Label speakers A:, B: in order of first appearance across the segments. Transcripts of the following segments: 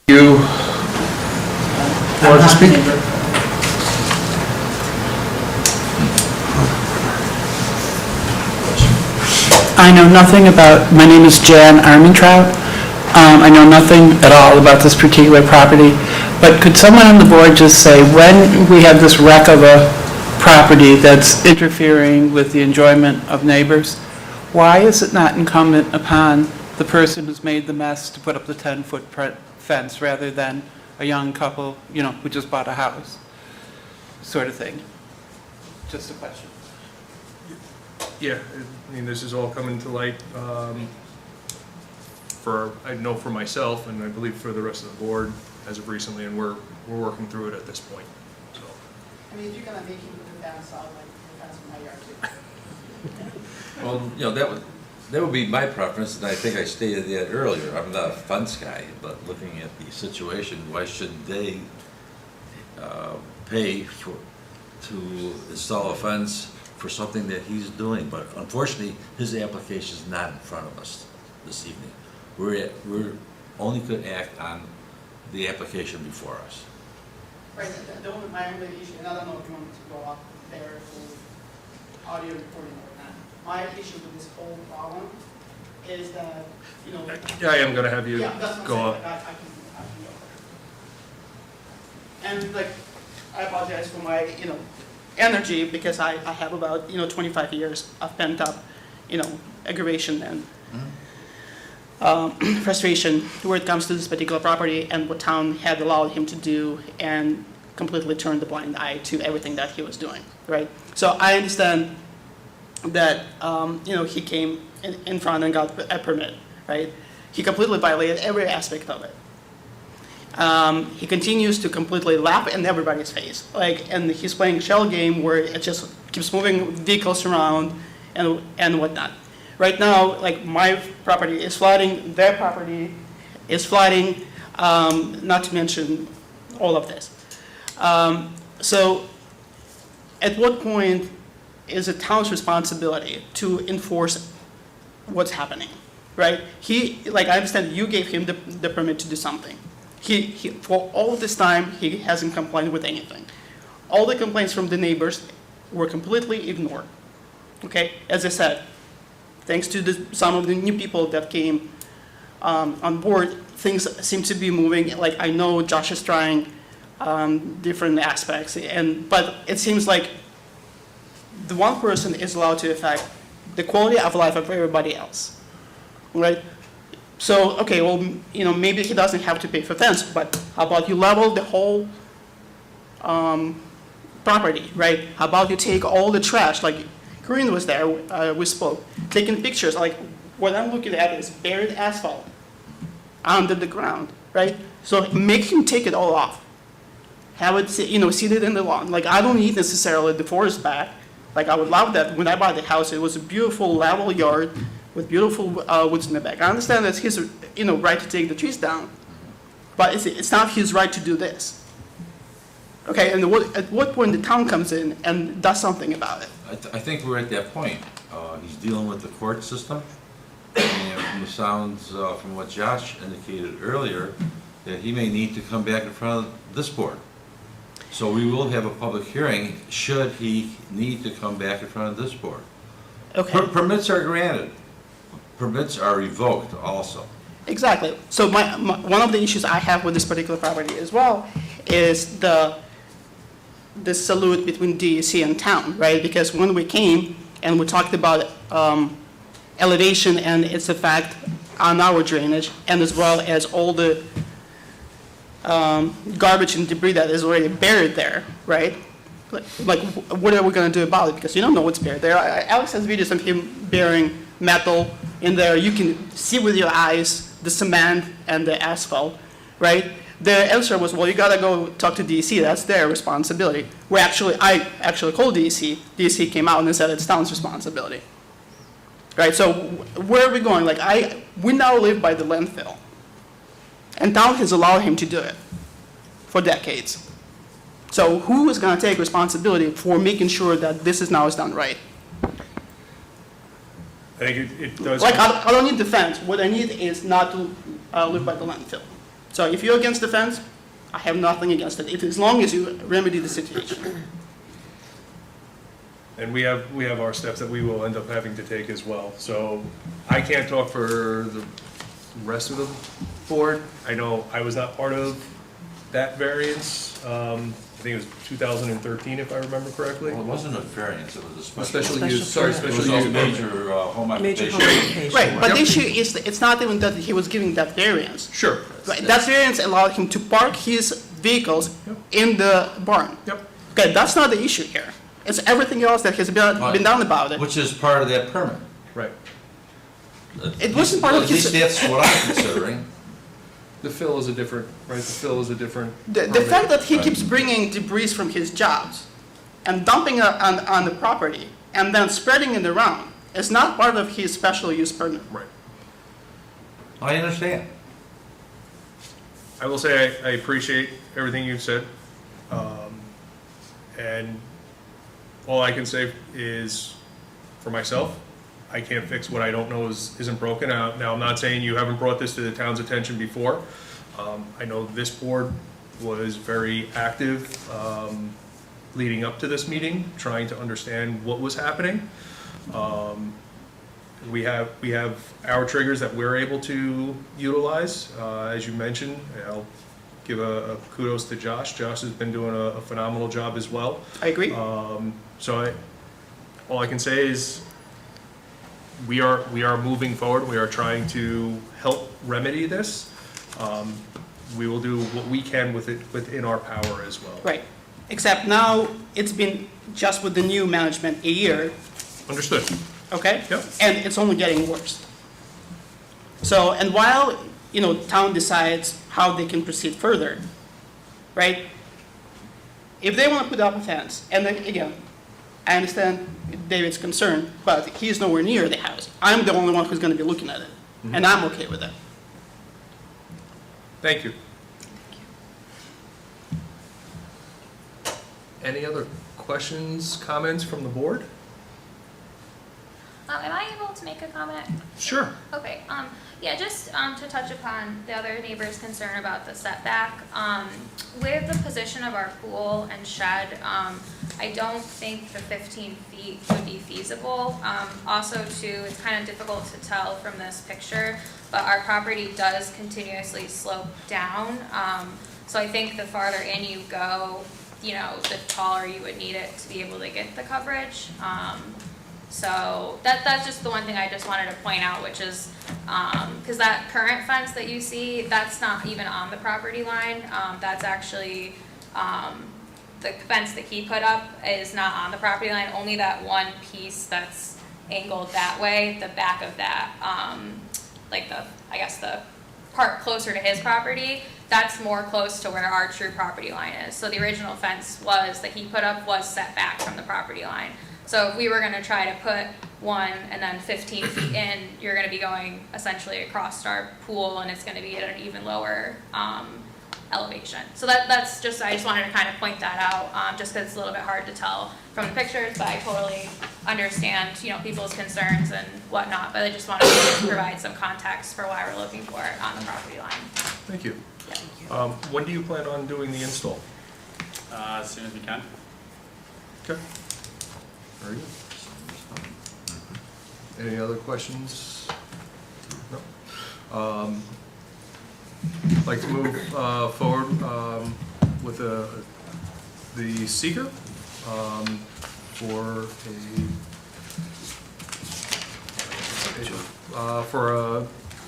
A: You want to speak?
B: I know nothing about, my name is Jan Armentrout. I know nothing at all about this particular property, but could someone on the board just say, when we have this wreck of a property that's interfering with the enjoyment of neighbors, why is it not incumbent upon the person who's made the mess to put up the 10-foot fence rather than a young couple, who just bought a house, sort of thing? Just a question.
A: Yeah, I mean, this is all coming to light I know for myself, and I believe for the rest of the board as of recently, and we're working through it at this point, so.
C: I mean, if you're gonna make him put the fence, I'll like the fence in my yard too.
D: Well, that would be my preference, and I think I stated that earlier. I'm not a fence guy, but looking at the situation, why should they pay to install a fence for something that he's doing? But unfortunately, his application is not in front of us this evening. We're only could act on the application before us.
C: Right, my only issue, and I don't know if you want me to go up there for audio recording or not. My issue with this whole problem is that,
A: Yeah, I am gonna have you
C: yeah, that's what I'm
A: go
C: saying,
A: up.
C: like, I can go there. And like, I apologize for my, energy, because I have about, 25 years of pent up, aggravation and frustration where it comes to this particular property and what town had allowed him to do, and completely turned the blind eye to everything that he was doing, right? So I understand that, he came in front and got a permit, right? He completely violated every aspect of it. He continues to completely laugh in everybody's face, and he's playing a shell game where it just keeps moving vehicles around and whatnot. Right now, my property is flooding, their property is flooding, not to mention all of this. So at what point is it town's responsibility to enforce what's happening, right? I understand you gave him the permit to do something. He for all this time, he hasn't complained with anything. All the complaints from the neighbors were completely ignored, okay? As I said, thanks to some of the new people that came on board, things seem to be moving. I know Josh is trying different aspects, but it seems like the one person is allowed to affect the quality of life of everybody else, right? So, okay, well, maybe he doesn't have to pay for fence, but how about you level the whole property, right? How about you take all the trash, Corinne was there, we spoke, taking pictures, what I'm looking at is buried asphalt under the ground, right? So make him take it all off. Have it, seated in the lawn. I don't need necessarily the forest back. I would love that. When I bought the house, it was a beautiful level yard with beautiful woods in the back. I understand that's his, right to take the trees down, but it's not his right to do this. Okay, and at what point the town comes in and does something about it?
D: I think we're at that point. He's dealing with the court system, and from the sounds from what Josh indicated earlier, that he may need to come back in front of this board. So we will have a public hearing should he need to come back in front of this board.
B: Okay.
D: Permits are granted. Permits are revoked also.
C: Exactly. So one of the issues I have with this particular property as well is the salute between DEC and town, right? Because when we came and we talked about elevation and its effect on our drainage, and as well as all the garbage and debris that is already buried there, right? What are we going to do about it? Because you don't know what's buried there. Alex has videos of him burying metal in there. You can see with your eyes the cement and the asphalt, right? The answer was, well, you got to go talk to DEC. That's their responsibility. I actually called DEC. DEC came out and said it's town's responsibility, right? So where are we going? We now live by the landfill, and town has allowed him to do it for decades. So who is going to take responsibility for making sure that this is done right?
A: I think it does.
C: I don't need the fence. What I need is not to live by the landfill. So if you're against the fence, I have nothing against it, as long as you remedy the situation.
A: And we have our steps that we will end up having to take as well. So I can't talk for the rest of the board. I know I was not part of that variance. I think it was 2013, if I remember correctly.
D: Well, it wasn't a variance, it was a
A: A
D: special.
A: special use, sorry,
D: It
A: special
D: was
A: use
D: a
A: permit.
D: major home
E: Major
D: occupation.
E: home occupation.
C: Right, but the
A: Yep.
C: issue is, it's not even that he was giving that variance.
A: Sure.
C: Right, that variance allowed him to park his vehicles in the barn.
A: Yep.
C: Okay, that's not the issue here. It's everything else that has been done about it.
D: Which is part of that permit.
A: Right.
C: It wasn't part of
D: At least
C: his-
D: that's what I'm considering.
A: The fill is a different, right, the fill is a different.
C: The
A: permit.
C: fact that he
D: Right.
C: keeps bringing debris from his jobs and dumping it on the property and then spreading it around is not part of his special use permit.
A: Right.
D: I understand.
A: I will say I appreciate everything you've said. And all I can say is, for myself, I can't fix what I don't know isn't broken. Now, I'm not saying you haven't brought this to the town's attention before. I know this board was very active leading up to this meeting, trying to understand what was happening. We have our triggers that we're able to utilize, as you mentioned. I'll give a kudos to Josh. Josh has been doing a phenomenal job as well.
C: I agree.
A: So all I can say is, we are moving forward. We are trying to help remedy this. We will do what we can with it within our power as well.
C: Right. Except now it's been just with the new management a year,
A: Understood.
C: okay?
A: Yep.
C: And it's only getting worse. So, and while, town decides how they can proceed further, right? If they want to put up a fence, and then, again, I understand David's concern, but he's nowhere near the house. I'm the only one who's going to be looking at it, and I'm okay with that.
A: Thank you. Any other questions, comments from the board?
F: Am I able to make a comment?
A: Sure.
F: Okay, yeah, just to touch upon the other neighbor's concern about the setback. With the position of our pool and shed, I don't think the 15 feet would be feasible. Also too, it's kind of difficult to tell from this picture, but our property does continuously slope down. So I think the farther in you go, the taller you would need it to be able to get the coverage. So that's just the one thing I just wanted to point out, which is, because that current fence that you see, that's not even on the property line. That's actually, the fence that he put up is not on the property line, only that one piece that's angled that way, the back of that, the part closer to his property, that's more close to where our true property line is. So the original fence that he put up was set back from the property line. So if we were gonna try to put one and then 15 feet in, you're gonna be going essentially across our pool, and it's gonna be at an even lower elevation. So that's just, I just wanted to kind of point that out, just because it's a little bit hard to tell from the pictures, but I totally understand, people's concerns and whatnot, but I just wanted to provide some context for why we're looking for it on the property line.
A: Thank you.
F: Yeah.
A: When do you plan on doing the install?
G: As soon as we can.
A: Okay. Very good. Any other questions? No. I'd like to move forward with the seeker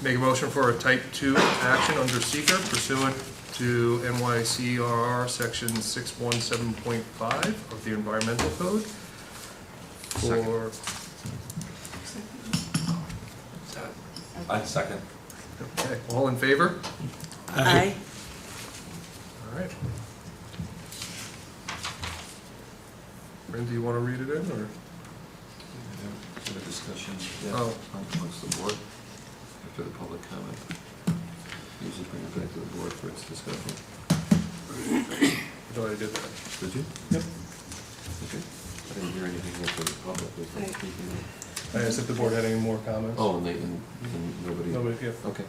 A: make a motion for a type 2 action under seeker pursuant to NYCRR section 617.5 of the environmental code.
D: I second.
A: Okay, all in favor?
E: Aye.
A: All right. Brent, do you want to read it in, or?
H: Have a discussion
A: Oh.
H: amongst the board after the public comment. Usually bring it back to the board for its discussion.
A: I thought I did that.
H: Did you?
A: Yep.
H: Okay. I didn't hear anything else from the public. Was there
E: Right.
H: speaking?
A: I asked if the board had any more comments.
H: Oh, and nobody?
A: Nobody, yeah.
H: Okay.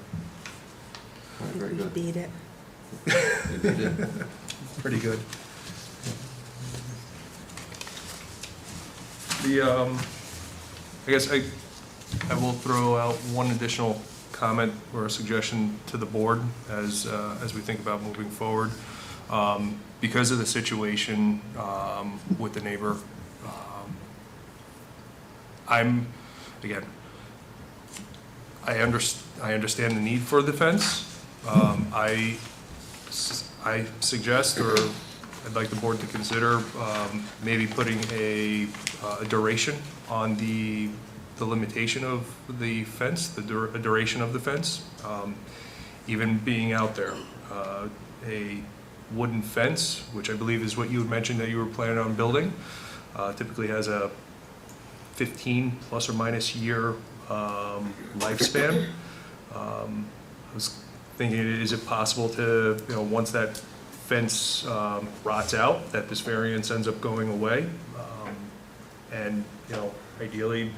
H: All right, very
E: We
H: good.
E: beat it.
H: You beat it.
A: Pretty good. The, I guess I will throw out one additional comment or a suggestion to the board as we think about moving forward. Because of the situation with the neighbor, again, I understand the need for the fence. I suggest, or I'd like the board to consider, maybe putting a duration on the limitation of the fence, the duration of the fence, even being out there. A wooden fence, which I believe is what you had mentioned that you were planning on building, typically has a 15 plus or minus year lifespan. I was thinking, is it possible to, once that fence rots out, that this variance ends up going away? And, ideally,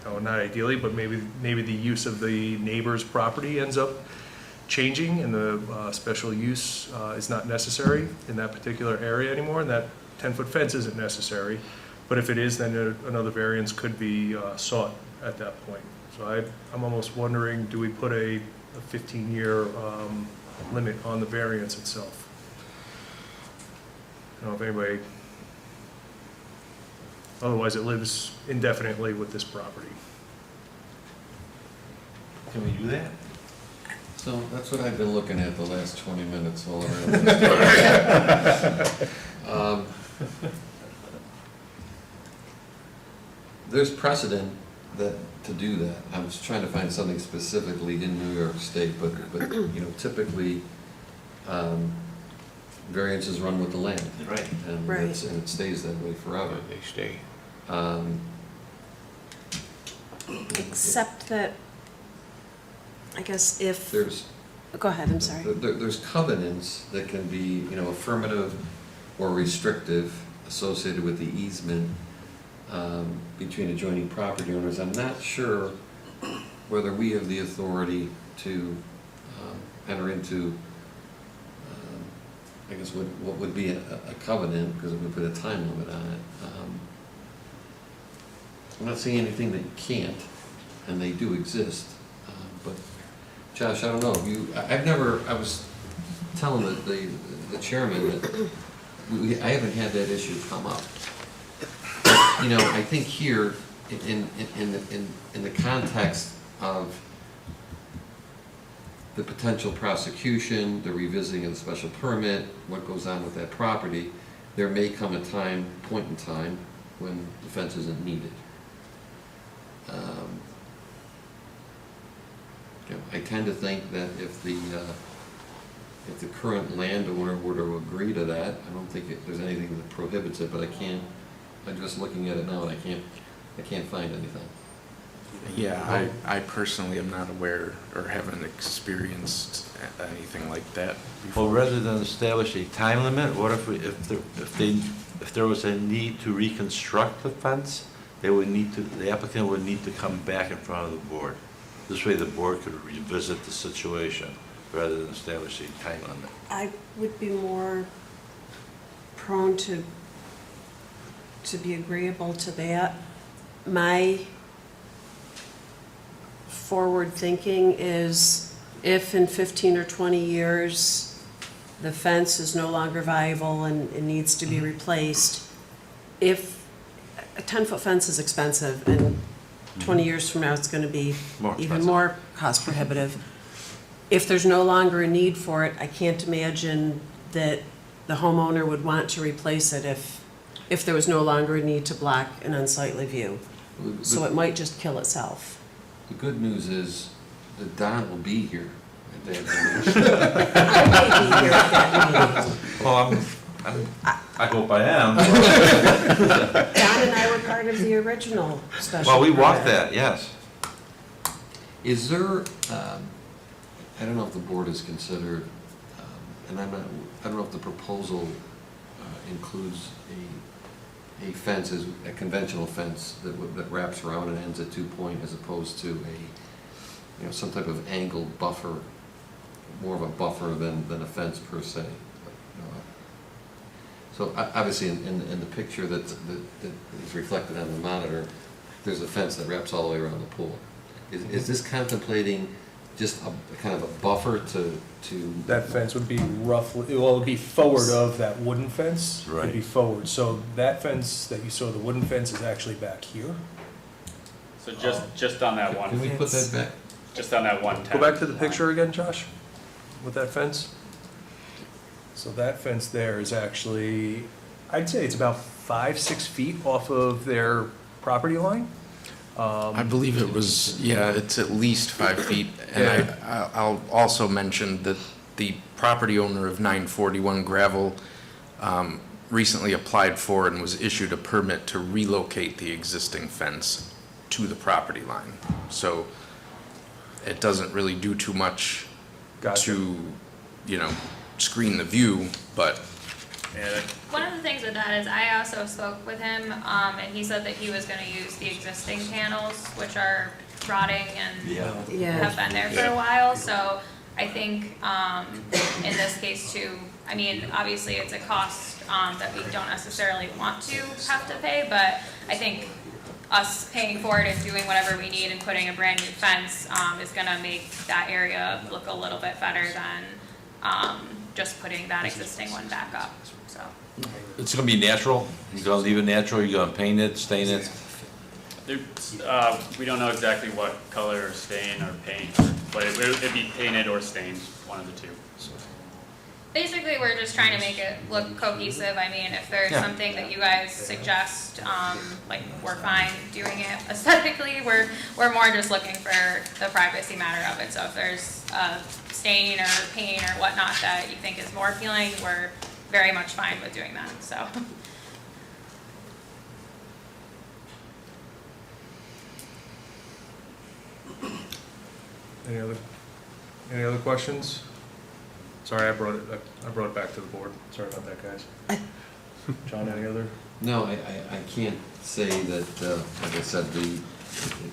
A: not ideally, but maybe the use of the neighbor's property ends up changing and the special use is not necessary in that particular area anymore, and that 10-foot fence isn't necessary. But if it is, then another variance could be sought at that point. So I'm almost wondering, do we put a 15-year limit on the variance itself? I don't know if anybody, otherwise it lives indefinitely with this property.
D: Can we do that?
H: So that's what I've been looking at the last 20 minutes all around this. There's precedent to do that. I was trying to find something specifically in New York State, but typically, variances run with the land.
D: Right.
H: And
E: Right.
H: and it stays that way forever.
I: They stay.
E: Except that, I guess if,
H: There's,
E: go ahead, I'm sorry.
H: there's covenants that can be, affirmative or restrictive associated with the easement between adjoining property owners. I'm not sure whether we have the authority to enter into, I guess, what would be a covenant, because it would put a time limit on it. I'm not saying anything that you can't, and they do exist, but Josh, I don't know, I was telling the chairman that I haven't had that issue come up. I think here, in the context of the potential prosecution, the revisiting of the special permit, what goes on with that property, there may come a point in time when the fence isn't needed. I tend to think that if the current landowner were to agree to that, I don't think there's anything that prohibits it, but I'm just looking at it now and I can't find anything.
I: Yeah, I personally am not aware or haven't experienced anything like that before.
D: Well, rather than establish a time limit, what if there was a need to reconstruct the fence, the applicant would need to come back in front of the board. This way the board could revisit the situation rather than establish a time limit.
E: I would be more prone to be agreeable to that. My forward thinking is if in 15 or 20 years the fence is no longer viable and it needs to be replaced, if a 10-foot fence is expensive and 20 years from now it's going to be
D: More
E: even
D: expensive.
E: more cost prohibitive, if there's no longer a need for it, I can't imagine that the homeowner would want to replace it if there was no longer a need to block an unsightly view. So it might just kill itself.
H: The good news is that Don will be here at that
E: I may be here at that meeting.
D: Well, I hope I am.
E: Don and I were part of the original special
D: Well, we walked
E: permit.
D: that, yes.
H: Is there, I don't know if the board has considered, and I don't know if the proposal includes a fence, a conventional fence that wraps around and ends at 2 points as opposed to some type of angled buffer more of a buffer than a fence per se. So obviously, in the picture that is reflected on the monitor, there's a fence that wraps all the way around the pool. Is this contemplating just a kind of a buffer to?
A: That fence would be roughly, well, it'd be forward of that wooden fence.
D: Right.
A: It'd be forward, so that fence that you saw, the wooden fence is actually back here.
G: So just on that
H: Can we
G: one,
H: put that back?
G: just on that one
A: Go
G: 10
A: back to the
G: line.
A: picture again, Josh, with that fence. So that fence there is actually, I'd say it's about 5, 6 feet off of their property line.
I: I believe it was, yeah, it's at least 5 feet. And I'll also mention that the property owner of 941 Gravel recently applied for and was issued a permit to relocate the existing fence to the property line. So it doesn't really do too much
A: Gotcha.
I: to, screen the view, but
F: One of the things with that is I also spoke with him, and he said that he was gonna use the existing panels, which are rotting and
E: Yeah.
F: have been there for a while, so I think, in this case too, I mean, obviously it's a cost, that we don't necessarily want to have to pay, but I think us paying for it and doing whatever we need and putting a brand new fence, is gonna make that area look a little bit better than, just putting that existing one back up, so.
D: It's gonna be natural? You're gonna leave it natural, you're gonna paint it, stain it?
G: We don't know exactly what color or stain or paint, but it'd be painted or stained, one of the two.
F: Basically, we're just trying to make it look cohesive. I mean, if there's
D: Yeah.
F: something that you guys suggest, like, we're fine doing it aesthetically. We're more just looking for the privacy matter of it. So if there's a stain or paint or whatnot that you think is more appealing, we're very much fine with doing that, so.
A: Any other questions? Sorry, I brought it back to the board. Sorry about that, guys. John, any other?
H: No, I can't say that, like I said, it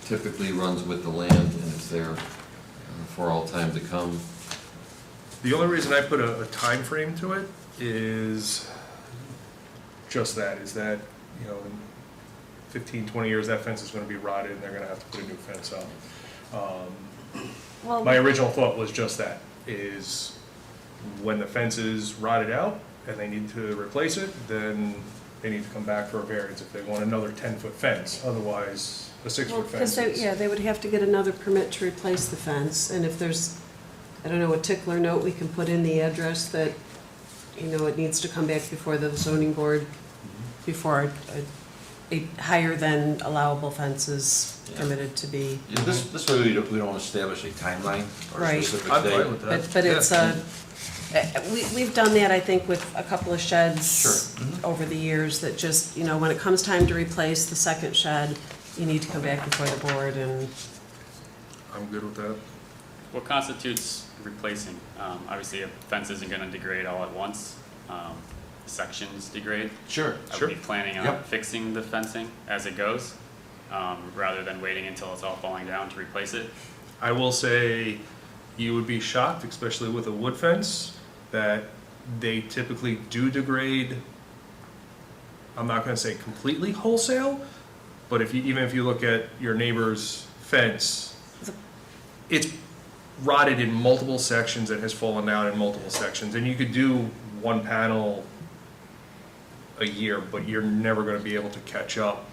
H: typically runs with the land and it's there for all time to come.
A: The only reason I put a time frame to it is just that, in 15, 20 years, that fence is gonna be rotted and they're gonna have to put a new fence up.
E: Well,
A: My original thought was just that, is when the fence is rotted out and they need to replace it, then they need to come back for a variance if they want another 10-foot fence. Otherwise, a 6-foot fence is.
E: they would have to get another permit to replace the fence, and if there's, I don't know, a tickler note, we can put in the address that, it needs to come back before the zoning board, before a higher than allowable fence is permitted to be.
D: Yeah, this way we don't establish a timeline or a
E: Right.
D: specific
A: I'm
D: date.
A: fine with that.
E: But it's we've done that, I think, with a couple of sheds.
D: Sure.
E: Over the years, that just, when it comes time to replace the second shed, you need to come back before the board and,
A: I'm good with that.
G: What constitutes replacing? Obviously, a fence isn't gonna degrade all at once. Sections degrade.
D: Sure,
G: I
D: sure.
G: would be planning on
D: Yep.
G: fixing the fencing as it goes, rather than waiting until it's all falling down to replace it.
A: I will say, you would be shocked, especially with a wood fence, that they typically do degrade. I'm not gonna say completely wholesale, but even if you look at your neighbor's fence, it's rotted in multiple sections and has fallen down in multiple sections, and you could do one panel a year, but you're never gonna be able to catch up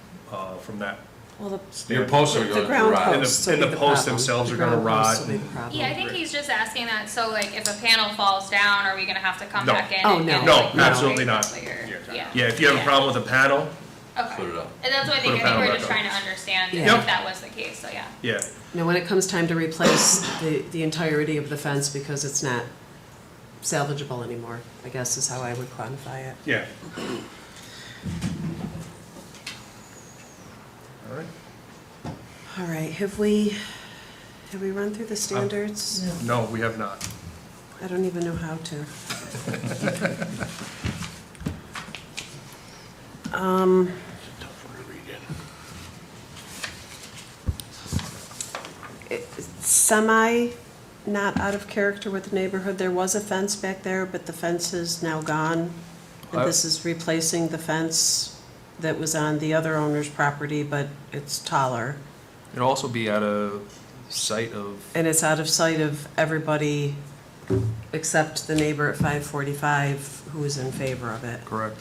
A: from that.
E: well, the
D: Your posts are
E: the
D: going to
E: ground
D: rot.
E: posts
A: And
E: will
A: the
E: be the
A: posts
E: problem.
A: themselves
E: The
A: are gonna
E: ground posts
A: rot
E: will be the
A: and-
E: problem.
F: Yeah, I think he's just asking that, so like if a panel falls down, are we gonna have to come
A: No.
F: back in
E: Oh,
F: and
E: no.
F: get it
A: No,
F: like
A: absolutely
F: right
A: not.
F: clear?
G: Yeah.
A: Yeah, if you have a problem with a panel,
F: Okay,
D: Put it up.
F: and that's what I
A: Put a
F: think
A: panel
F: we're
A: back
F: just
A: up.
F: trying to understand
E: Yeah.
F: if that was the case, so yeah.
A: yeah.
E: When it comes time to replace the entirety of the fence because it's not salvageable anymore, I guess is how I would quantify it.
A: Yeah. All right.
E: All right, have we run through the standards?
A: No, we have not.
E: I don't even know how to. not out of character with the neighborhood? There was a fence back there, but the fence is now gone. And this is replacing the fence that was on the other owner's property, but it's taller.
A: It'll also be at a site of,
E: And it's out of sight of everybody except the neighbor at 545 who is in favor of it.
A: correct.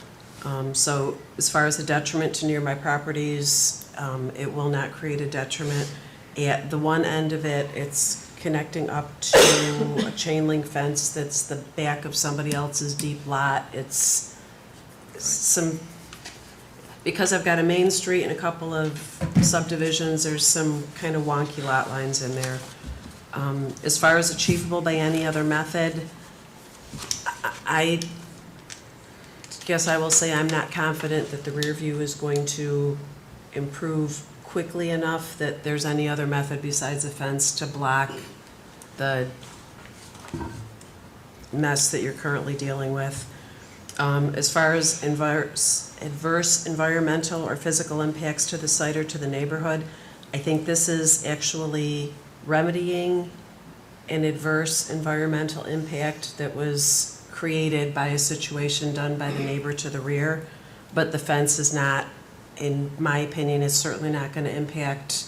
E: So as far as the detriment to nearby properties, it will not create a detriment. At the one end of it, it's connecting up to a chain link fence that's the back of somebody else's deep lot. It's some, because I've got a main street and a couple of subdivisions, there's some kind of wonky lot lines in there. As far as achievable by any other method, I guess I will say I'm not confident that the rear view is going to improve quickly enough that there's any other method besides a fence to block the mess that you're currently dealing with. As far as adverse environmental or physical impacts to the site or to the neighborhood, I think this is actually remedying an adverse environmental impact that was created by a situation done by the neighbor to the rear. But the fence is not, in my opinion, is certainly not going to impact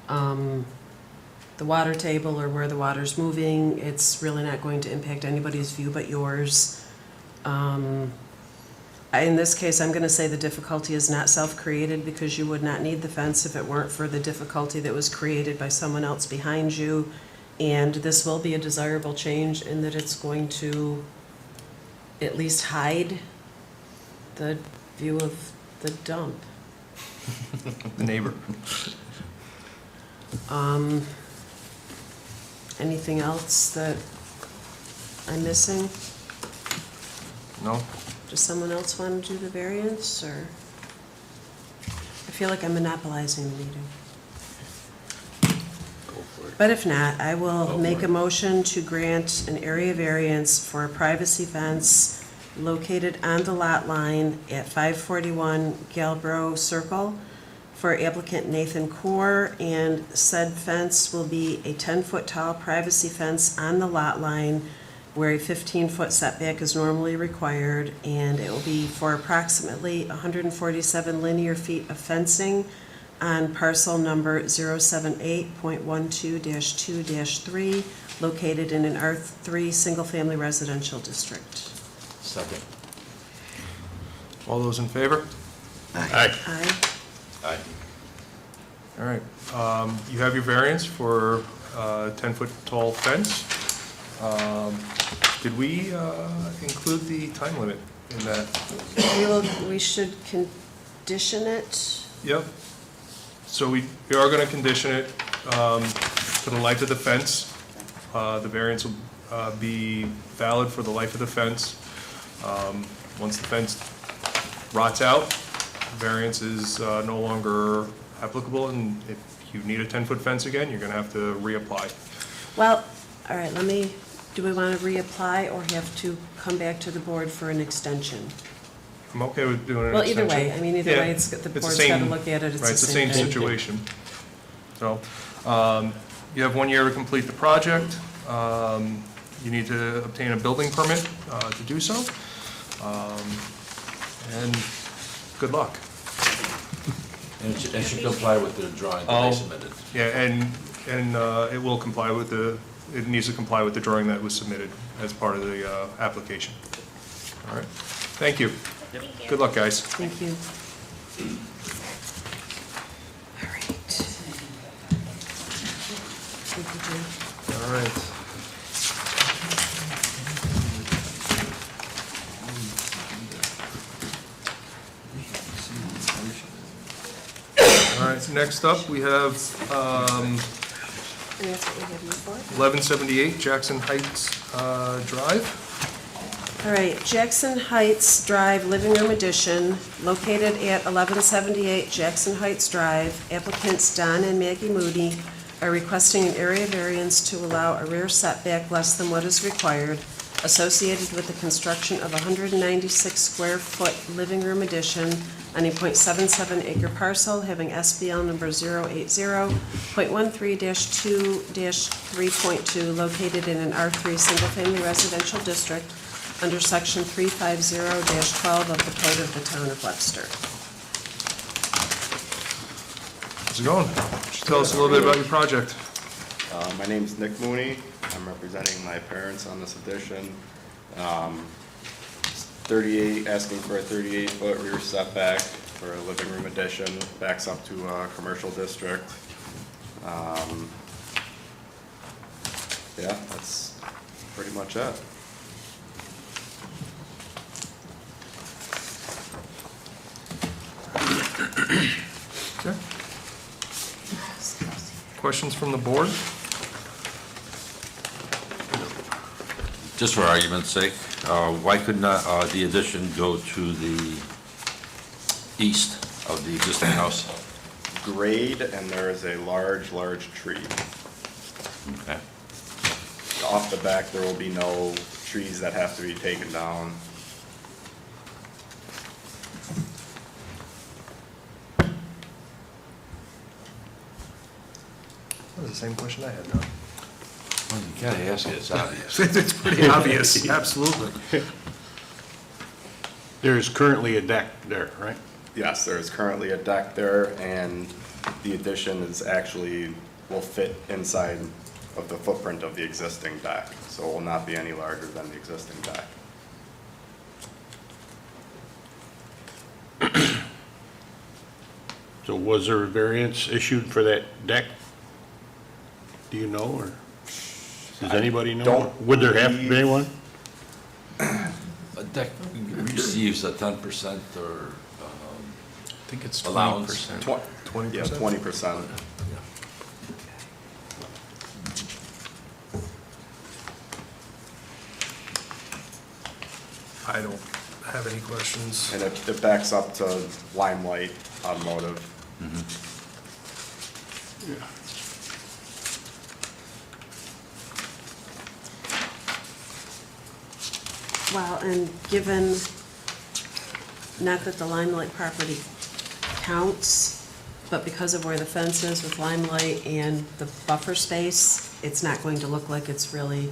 E: the water table or where the water's moving. It's really not going to impact anybody's view but yours. In this case, I'm going to say the difficulty is not self-created because you would not need the fence if it weren't for the difficulty that was created by someone else behind you. And this will be a desirable change in that it's going to at least hide the view of the dump.
A: The neighbor.
E: Anything else that I'm missing?
A: No?
E: Does someone else want to do the variance, or? I feel like I'm monopolizing the meeting. But if not, I will make a motion to grant an area variance for a privacy fence located on the lot line at 541 Galbro Circle for applicant Nathan Kaur, and said fence will be a 10-foot tall privacy fence on the lot line where a 15-foot setback is normally required, and it will be for approximately 147 linear feet of fencing on parcel number 078.12-2-3, located in an R3 single-family residential district.
D: Second.
A: All those in favor?
B: Aye.
E: Aye.
D: Aye.
A: All right. You have your variance for 10-foot tall fence. Did we include the time limit in that?
E: We should condition it.
A: Yep. So we are going to condition it for the life of the fence. The variance will be valid for the life of the fence. Once the fence rots out, variance is no longer applicable, and if you need a 10-foot fence again, you're going to have to reapply.
E: Well, all right, do we want to reapply or have to come back to the board for an extension?
A: I'm okay with doing an
E: Well,
A: extension.
E: either way, I mean, either
A: Yeah,
E: way, the
A: the
E: board's got to
A: same-
E: look at it,
A: Right, it's the same
E: thing.
A: situation. So, you have 1 year to complete the project. You need to obtain a building permit to do so. And good luck.
D: And it should comply with the drawing that
A: Oh.
D: they submitted.
A: Yeah, and it will comply with it needs to comply with the drawing that was submitted as part of the application. All right, thank you.
F: Thank you.
A: Good luck, guys.
E: Thank you. All right. Thank you, Jim.
A: All right. All right, next up, we have
E: And that's what we have you for?
A: 1178 Jackson Heights Drive.
E: All right, Jackson Heights Drive, living room addition, located at 1178 Jackson Heights Drive. Applicants Don and Maggie Moody are requesting an area variance to allow a rear setback less than what is required associated with the construction of a 196 square foot living room addition on a .77 acre parcel having SBL number 080.13-2-3.2 located in an R3 single-family residential district under section 350-12 of the Code of the Town of Webster.
A: How's it going? Just tell us a little bit about your project.
J: My name's Nick Mooney. I'm representing my parents on this addition. 38, asking for a 38-foot rear setback for a living room addition, backs up to a commercial district. Yeah, that's pretty much it.
A: Okay. Questions from the board?
D: Just for argument's sake, why could not the addition go to the east of the existing house?
J: Grade, and there is a large tree.
D: Okay.
J: Off the back, there will be no trees that have to be taken down.
A: That was the same question I had now.
D: Well, you gotta ask it, it's obvious.
A: It's pretty obvious, absolutely.
K: There's currently a deck there, right?
J: Yes, there is currently a deck there, and the addition is actually, will fit inside of the footprint of the existing deck, so it will not be any larger than the existing deck.
K: So was there a variance issued for that deck? Do you know, or does anybody know?
J: don't
K: Would there have to be
J: believe-
K: one?
D: A deck receives a 10% or
I: I think it's
D: allowance.
I: 20%.
A: 20%?
J: Yeah, 20%.
A: I don't have any questions.
J: And it backs up to Limelight Automotive.
E: Well, and given, not that the Limelight property counts, but because of where the fence is with Limelight and the buffer space, it's not going to look like it's really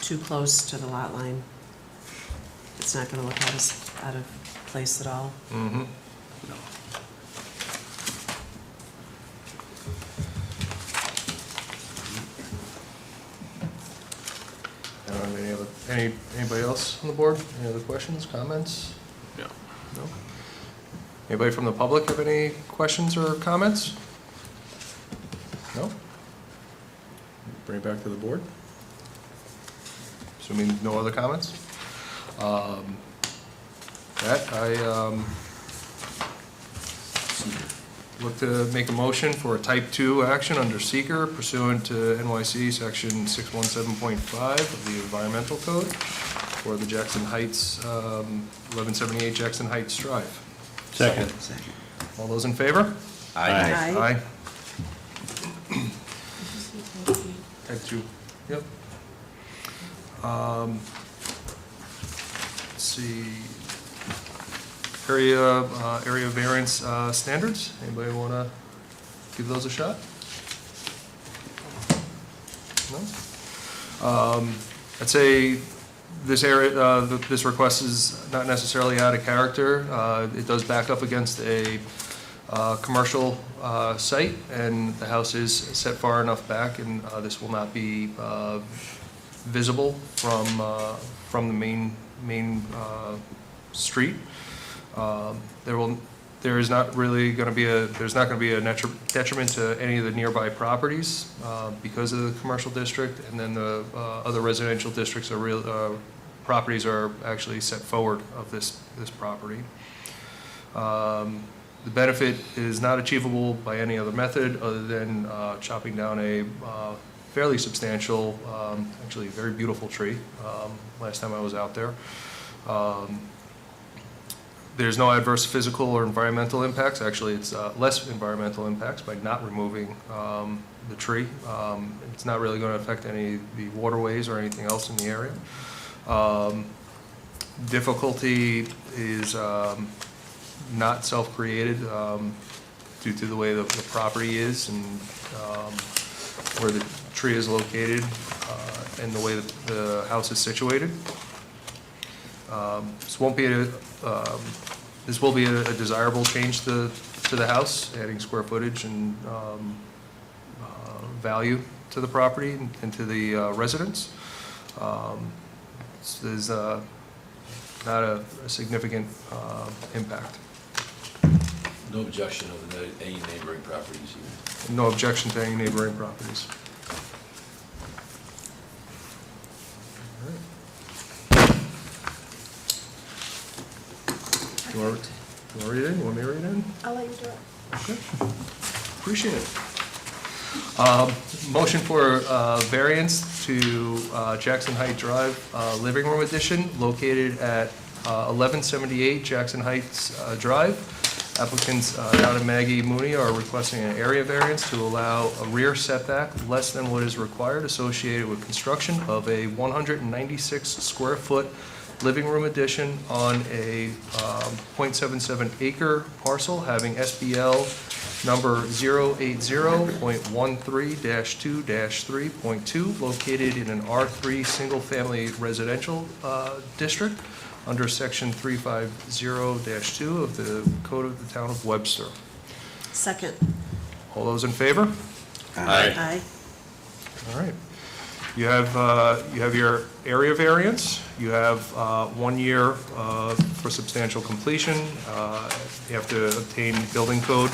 E: too close to the lot line. It's not gonna look out of place at all.
A: Mm-hmm. I don't have anybody else on the board? Any other questions, comments?
K: No.
A: No? Anybody from the public have any questions or comments? No? Bring it back to the board. Assuming no other comments? I look to make a motion for a type 2 action under seeker pursuant to NYC section 617.5 of the environmental code for the Jackson Heights, 1178 Jackson Heights Drive.
K: Second.
A: All those in favor?
E: Aye.
A: Type 2, yep. Let's see. Area variance standards. Anybody want to give those a shot? No? I'd say this area, this request is not necessarily out of character. It does back up against a commercial site, and the house is set far enough back, and this will not be visible from the main street. There's not going to be a detriment to any of the nearby properties because of the commercial district, and then the other residential districts properties are actually set forward of this property. The benefit is not achievable by any other method other than chopping down a fairly substantial, actually very beautiful tree last time I was out there. There's no adverse physical or environmental impacts. Actually, it's less environmental impacts by not removing the tree. It's not really going to affect any of the waterways or anything else in the area. Difficulty is not self-created due to the way the property is and where the tree is located and the way that the house is situated. This won't be this will be a desirable change to the house, adding square footage and value to the property and to the residents. This is not a significant impact.
H: No objection of any neighboring properties either.
A: No objection to any neighboring properties. You want to read it in? You want me to read it in?
E: I'll let you do it.
A: Okay. Appreciate it. Motion for variance to Jackson Heights Drive, living room addition located at 1178 Jackson Heights Drive. Applicants Don and Maggie Mooney are requesting an area variance to allow a rear setback less than what is required associated with construction of a 196 square foot living room addition on a .77 acre parcel having SBL number 080.13-2-3.2 located in an R3 single-family residential district under section 350-2 of the Code of the Town of Webster.
E: Second.
A: All those in favor?
E: Aye.
A: All right. You have your area variance. You have 1 year for substantial completion. You have to obtain building code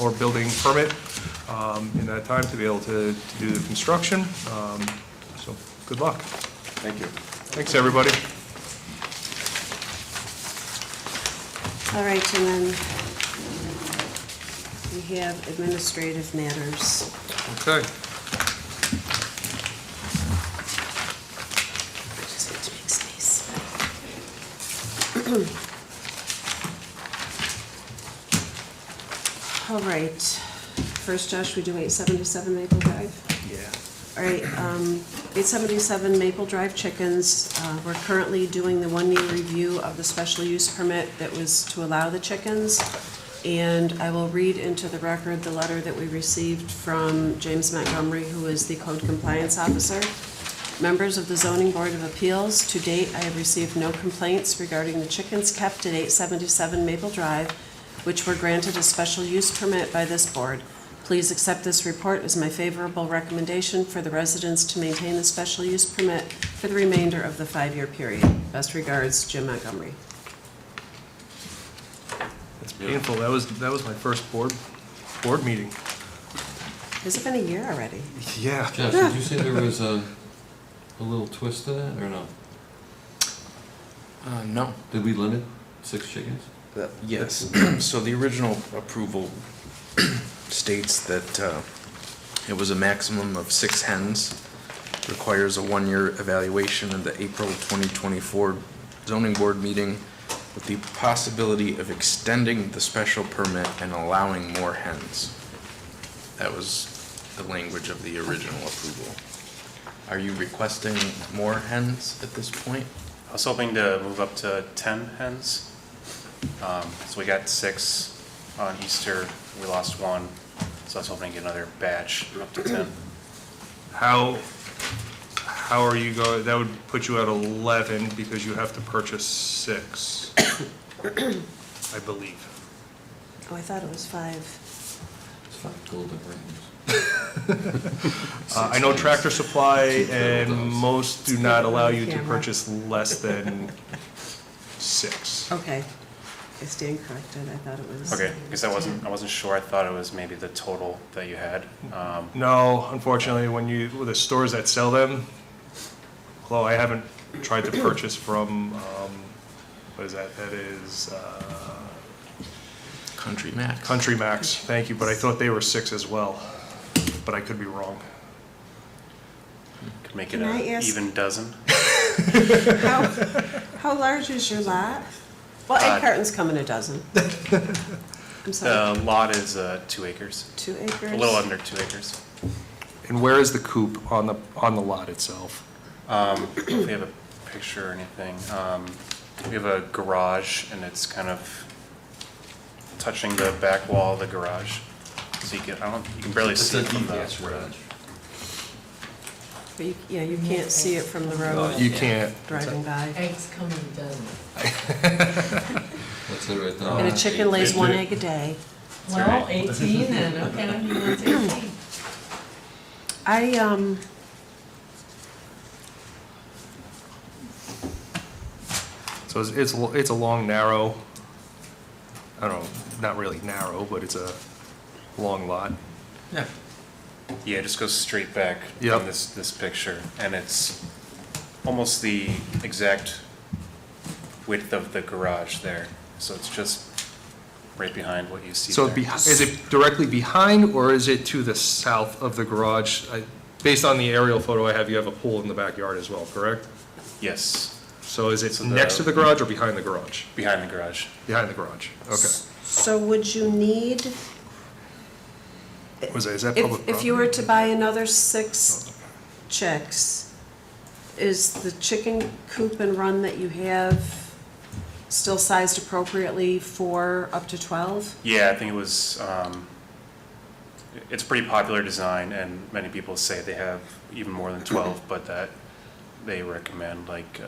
A: or building permit in that time to be able to do the construction. So good luck.
J: Thank you.
A: Thanks, everybody.
E: All right, and then we have administrative matters.
A: Okay.
E: Just need to make space. All right. First, Josh, we do 877 Maple Drive.
A: Yeah.
E: All right, 877 Maple Drive Chickens. We're currently doing the 1 year review of the special use permit that was to allow the chickens. And I will read into the record the letter that we received from James Montgomery, who is the code compliance officer. Members of the Zoning Board of Appeals, to date, I have received no complaints regarding the chickens kept at 877 Maple Drive, which were granted a special use permit by this board. Please accept this report as my favorable recommendation for the residents to maintain the special use permit for the remainder of the 5-year period. Best regards, Jim Montgomery.
A: It's painful. That was my first board meeting.
E: Has it been a year already?
A: Yeah.
H: Josh, did you say there was a little twist to that, or no?
I: No.
H: Did we limit 6 chickens?
I: Yes. So the original approval states that it was a maximum of 6 hens, requires a 1-year evaluation in the April 2024 zoning board meeting with the possibility of extending the special permit and allowing more hens. That was the language of the original approval. Are you requesting more hens at this point?
L: I was hoping to move up to 10 hens. So we got 6 on Easter, we lost 1, so I was hoping to get another batch up to 10.
A: How are you going, that would put you at 11 because you have to purchase 6, I believe.
E: Oh, I thought it was 5.
H: It's 5 golden rings.
A: I know Tractor Supply and most do not allow you to purchase less than 6.
E: Okay. I stand corrected. I thought it was.
L: Okay, because I wasn't sure, I thought it was maybe the total that you had.
A: No, unfortunately, with the stores that sell them, although I haven't tried to purchase from, what is that? That is,
I: Country Max.
A: Country Max, thank you, but I thought they were 6 as well, but I could be wrong.
L: Could make it
E: Can I
L: an
E: ask-
L: even dozen.
E: How large is your lot? Well, egg cartons come in a dozen. I'm sorry,
L: The lot is 2 acres,
E: 2 acres?
L: a little under 2 acres.
A: And where is the coop on the lot itself?
L: If we have a picture or anything. We have a garage, and it's kind of touching the back wall of the garage. So you can barely
D: It's
L: see
D: a
L: it from the
D: detached
L: road.
D: garage.
E: But yeah, you can't see it from the road
A: You can't.
E: driving by.
M: Eggs come in dozens.
H: What's it right there?
E: And a chicken lays one egg a day.
M: Well, 18 then, okay, he wants 18.
A: So it's a long, narrow, I don't know, not really narrow, but it's a long lot.
L: Yeah, it just goes straight back
A: Yep.
L: from this picture, and it's almost the exact width of the garage there. So it's just right behind what you see
A: So
L: there.
A: is it directly behind, or is it to the south of the garage? Based on the aerial photo I have, you have a pool in the backyard as well, correct?
L: Yes,
A: So is it
L: So
A: next to the garage or behind the garage?
L: behind the garage.
A: Behind the garage, okay.
E: So would you need,
A: Is that public property?
E: if you were to buy another 6 chicks, is the chicken coop and run that you have still sized appropriately for up to 12?
L: Yeah, I think it was, it's a pretty popular design, and many people say they have even more than 12, but that they recommend like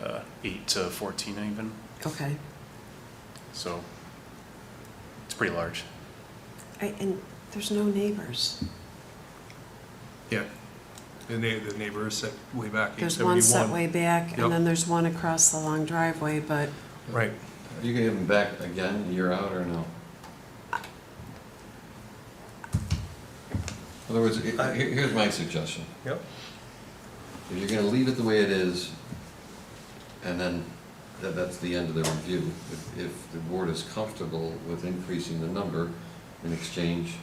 L: 8 to 14 even,
E: Okay.
L: so it's pretty large.
E: And there's no neighbors.
A: Yeah. The neighbor is set way back,
E: There's one set
A: 871.
E: way back,
A: Yep.
E: and then there's one across the long driveway, but
A: Right.
H: Are you gonna have them back again, a year out, or no? In other words, here's my suggestion.
A: Yep.
H: If you're gonna leave it the way it is, and then that's the end of the review, if the board is comfortable with increasing the number, in exchange,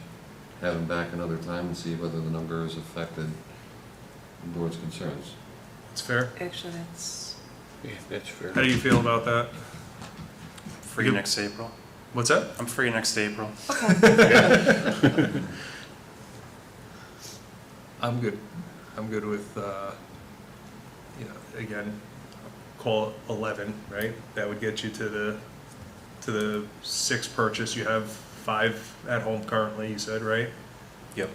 H: have them back another time and see whether the number has affected the board's concerns.
A: It's fair.
E: actually that's,
K: Yeah, that's fair.
A: How do you feel about that?
L: Free
A: Yep.
L: next April.
A: What's that?
L: I'm free next April.
A: I'm good. I'm good with, again, call it 11, right? That would get you to the 6 purchase. You have 5 at home currently, you said, right?
L: Yep.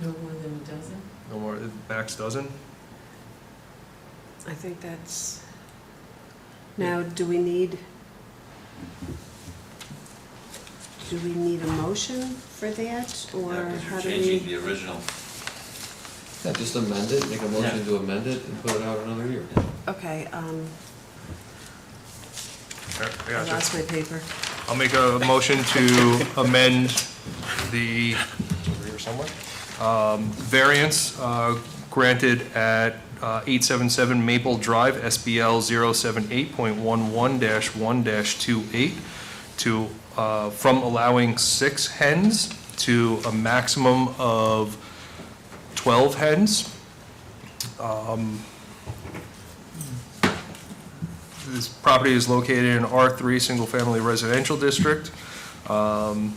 M: No more than a dozen?
A: No more, max dozen?
E: I think that's, now, do we need a motion for that, or
D: Yeah, 'cause
E: how
D: you're
E: do
D: changing
E: we?
D: the original.
H: Yeah, just amend it, make a motion
D: Yeah.
H: to amend it, and put it out another year.
E: Okay,
A: Okay, I
E: I
A: gotcha.
E: lost my paper.
A: I'll make a motion to amend the, it's over here somewhere, variance granted at 877 Maple Drive, SBL 078.11-1-28, to, from allowing 6 hens to a maximum of 12 hens. This property is located in R3 Single Family Residential District. You'll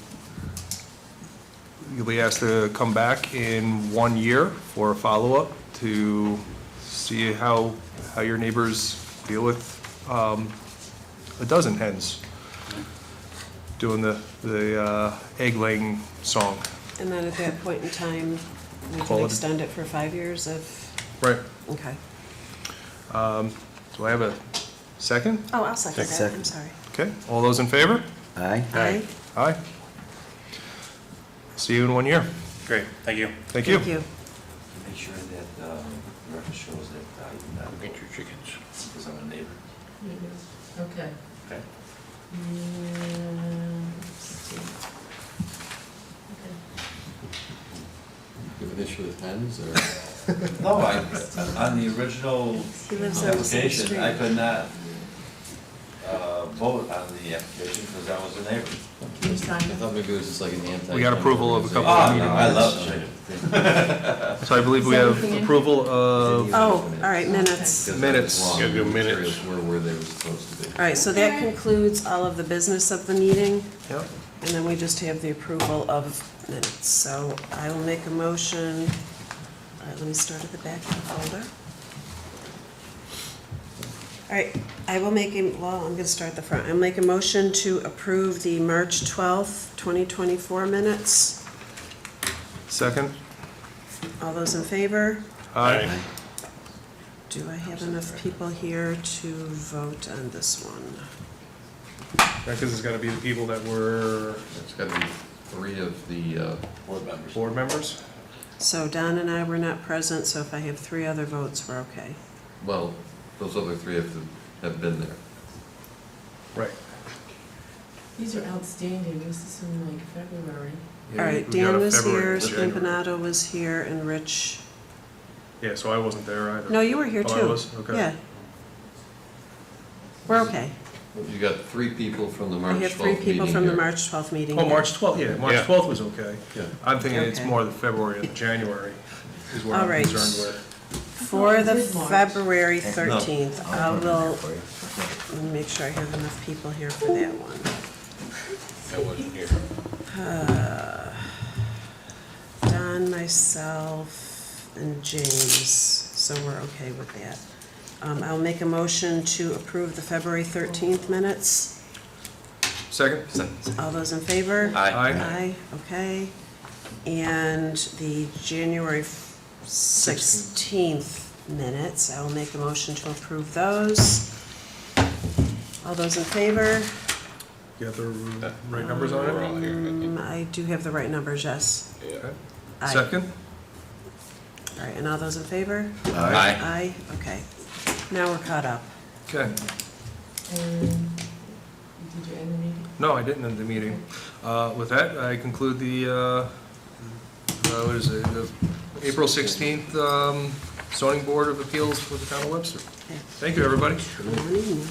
A: be asked to come back in 1 year for a follow-up to see how your neighbors deal with a dozen hens doing the egg-laying song.
E: And then at that point in time, we
A: Call
E: can
A: it-
E: extend it for 5 years if,
A: Right.
E: okay.
A: Do I have a second?
E: Oh, I'll second that, I'm sorry.
A: Okay, all those in favor?
J: Aye.
E: Aye.
A: Aye. See you in 1 year.
L: Great, thank you.
A: Thank you.
E: Thank you.
D: Make sure that reference shows that I'm not,
K: Get your chickens.
D: because I'm a neighbor.
M: Okay.
L: Okay.
M: Let's see. Okay.
H: You have an issue with hens, or?
D: No, on the original
E: He lives on the same
D: application,
E: street.
D: I could not vote on the application because I was a neighbor.
M: You
H: I
M: signed it?
H: thought maybe it was just like an anti.
A: We got approval of a couple
D: Oh,
A: of
D: no, I love
H: meetings.
D: chicken.
A: So I believe we have approval of
E: Oh, all right, minutes.
H: Because
A: Minutes.
H: that was wrong.
K: Gotta do
H: The
K: minutes.
H: materials were where they were supposed to be.
E: All right, so that concludes all of the business of the meeting,
A: Yep.
E: and then we just have the approval of minutes. So I will make a motion, all right, let me start at the back of the folder. All right, I will make a, well, I'm gonna start at the front. I'll make a motion to approve the March 12th, 2024 minutes.
A: Second?
E: All those in favor?
A: Aye.
E: Do I have enough people here to vote on this one?
A: Because it's gotta be the people that were
H: It's got to be 3 of the,
D: Board members.
A: board members?
E: So Don and I were not present, so if I have 3 other votes, we're okay.
H: well, those other 3 have to have been there.
A: Right.
M: These are outstanding, this is in like February.
E: All right,
A: We got
E: Dan
A: a
E: was
A: February
E: here,
A: and January.
E: Spampanato was here, and Rich,
A: Yeah, so I wasn't there either.
E: no, you were here too.
A: Oh, I was? Okay.
E: Yeah. We're okay.
H: You got 3 people from the
E: I
H: March 12th
E: have 3
H: meeting
E: people from the
H: here.
E: March 12th meeting.
A: Oh,
E: here.
A: March 12th, yeah, March
K: Yeah.
A: 12th was okay.
H: Yeah.
A: I'm thinking it's
E: Okay.
A: more the February and the January is where
E: All
A: I'm
E: right.
A: concerned with.
E: For the
M: It is March.
E: February 13th, I will, let me make sure I have enough people here for that one.
K: I wasn't here.
E: Don, myself, and James, so we're okay with that. I'll make a motion to approve the February 13th minutes.
A: Second?
E: All those in favor?
A: Aye.
E: Aye, okay. And the January 16th minutes, I will make a motion to approve those. All those in favor?
A: You got the right numbers on
K: We're
A: it?
K: all here, I think.
E: I do have the right numbers, yes.
A: Okay.
E: Aye.
A: Second?
E: All right, and all those in favor?
I: Aye.
E: Aye, okay. Now we're caught up.
A: Okay.
M: And did you end the meeting?
A: No, I didn't end the meeting. With that, I conclude the, what is it, the April 16th zoning board of appeals for the town of Webster.
E: Okay.
A: Thank you, everybody.
E: Good morning.